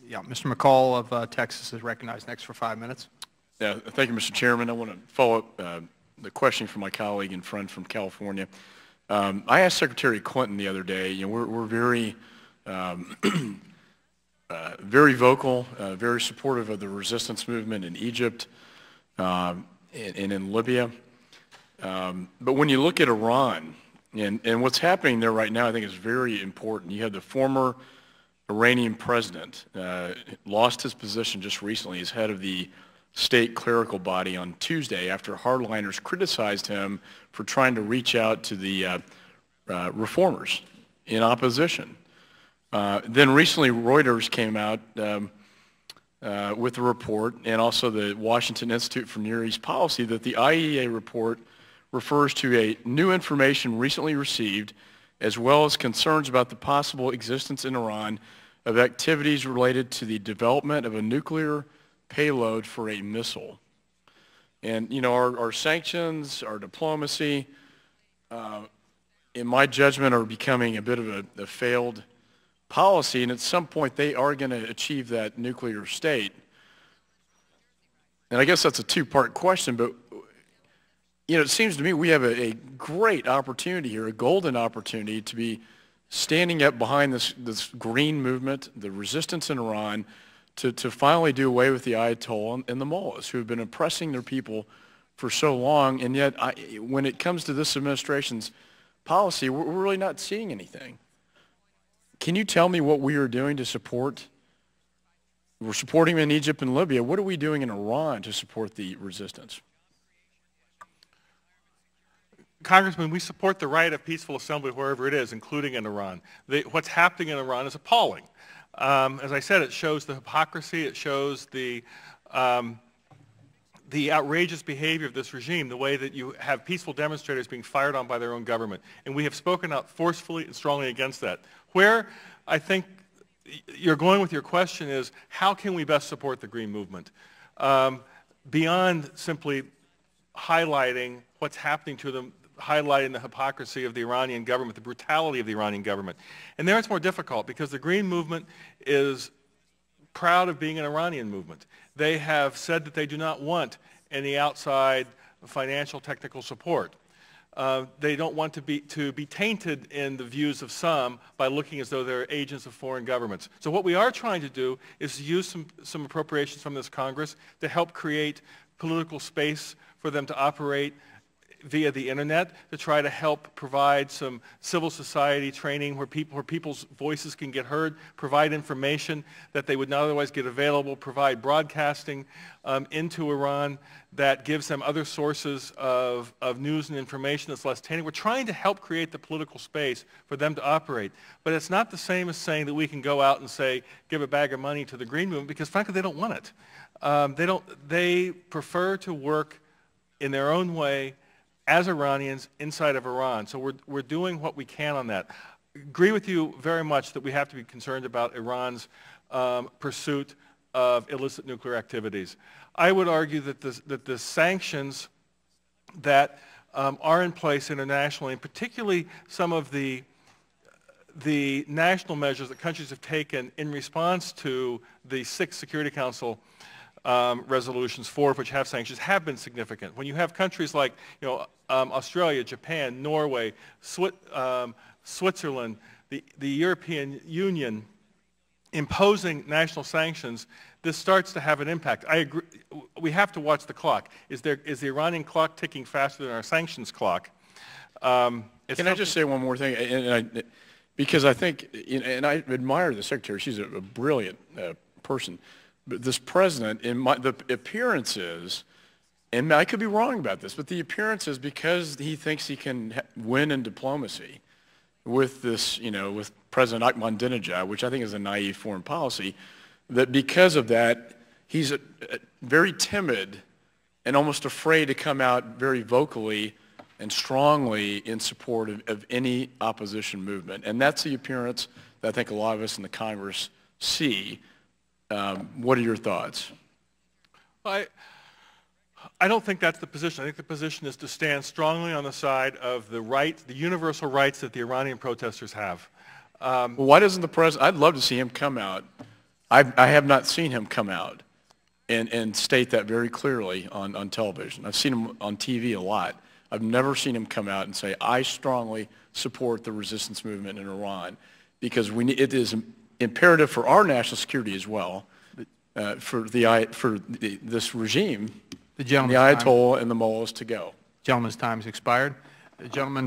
Yeah, Mr. McCaul of Texas is recognized next for 5 minutes. Yeah, thank you, Mr. Chairman. I want to follow up the question from my colleague and friend from California. I asked Secretary Clinton the other day, we're very, very vocal, very supportive of the resistance movement in Egypt and in Libya. But when you look at Iran and what's happening there right now, I think is very important. You have the former Iranian president lost his position just recently as head of the state clerical body on Tuesday after hardliners criticized him for trying to reach out to the reformers in opposition. Then recently Reuters came out with a report, and also the Washington Institute for Near East Policy, that the IEA report refers to a new information recently received as well as concerns about the possible existence in Iran of activities related to the development of a nuclear payload for a missile. And, our sanctions, our diplomacy, in my judgment, are becoming a bit of a failed policy, and at some point they are going to achieve that nuclear state. And I guess that's a two-part question, but it seems to me we have a great opportunity here, a golden opportunity to be standing up behind this green movement, the resistance in Iran, to finally do away with the Ayatollah and the mullahs who have been oppressing their people for so long. And yet, when it comes to this administration's policy, we're really not seeing anything. Can you tell me what we are doing to support? We're supporting them in Egypt and Libya. What are we doing in Iran to support the resistance? Congressman, we support the right of peaceful assembly wherever it is, including in Iran. What's happening in Iran is appalling. As I said, it shows the hypocrisy, it shows the outrageous behavior of this regime, the way that you have peaceful demonstrators being fired on by their own government. And we have spoken out forcefully and strongly against that. Where I think you're going with your question is, how can we best support the Green Movement? Beyond simply highlighting what's happening to them, highlighting the hypocrisy of the Iranian government, the brutality of the Iranian government. And there it's more difficult because the Green Movement is proud of being an Iranian movement. They have said that they do not want any outside financial technical support. They don't want to be tainted in the views of some by looking as though they're agents of foreign governments. So what we are trying to do is use some appropriations from this Congress to help create political space for them to operate via the internet, to try to help provide some civil society training where people's voices can get heard, provide information that they would not otherwise get available, provide broadcasting into Iran that gives them other sources of news and information that's less tainted. We're trying to help create the political space for them to operate. But it's not the same as saying that we can go out and say, give a bag of money to the Green Movement, because frankly they don't want it. They prefer to work in their own way as Iranians inside of Iran. So we're doing what we can on that. Agree with you very much that we have to be concerned about Iran's pursuit of illicit nuclear activities. I would argue that the sanctions that are in place internationally, and particularly some of the national measures that countries have taken in response to the 6th Security Council resolutions, 4 of which have sanctions, have been significant. When you have countries like Australia, Japan, Norway, Switzerland, the European Union imposing national sanctions, this starts to have an impact. I agree. We have to watch the clock. Is the Iranian clock ticking faster than our sanctions clock? Can I just say one more thing? Because I think, and I admire the Secretary, she's a brilliant person. But this president, the appearance is, and I could be wrong about this, but the appearance is because he thinks he can win in diplomacy with this, with President Ahmadinejad, which I think is a naive foreign policy, that because of that, he's very timid and almost afraid to come out very vocally and strongly in support of any opposition movement. And that's the appearance that I think a lot of us in the Congress see. What are your thoughts? I don't think that's the position. I think the position is to stand strongly on the side of the rights, the universal rights that the Iranian protesters have. Well, why doesn't the president, I'd love to see him come out I have not seen him come out and state that very clearly on television. I've seen him on TV a lot. I've never seen him come out and say, I strongly support the resistance movement in Iran, because it is imperative for our national security as well, for this regime, the Ayatollah and the mullahs to go. Gentleman's time has expired. The gentleman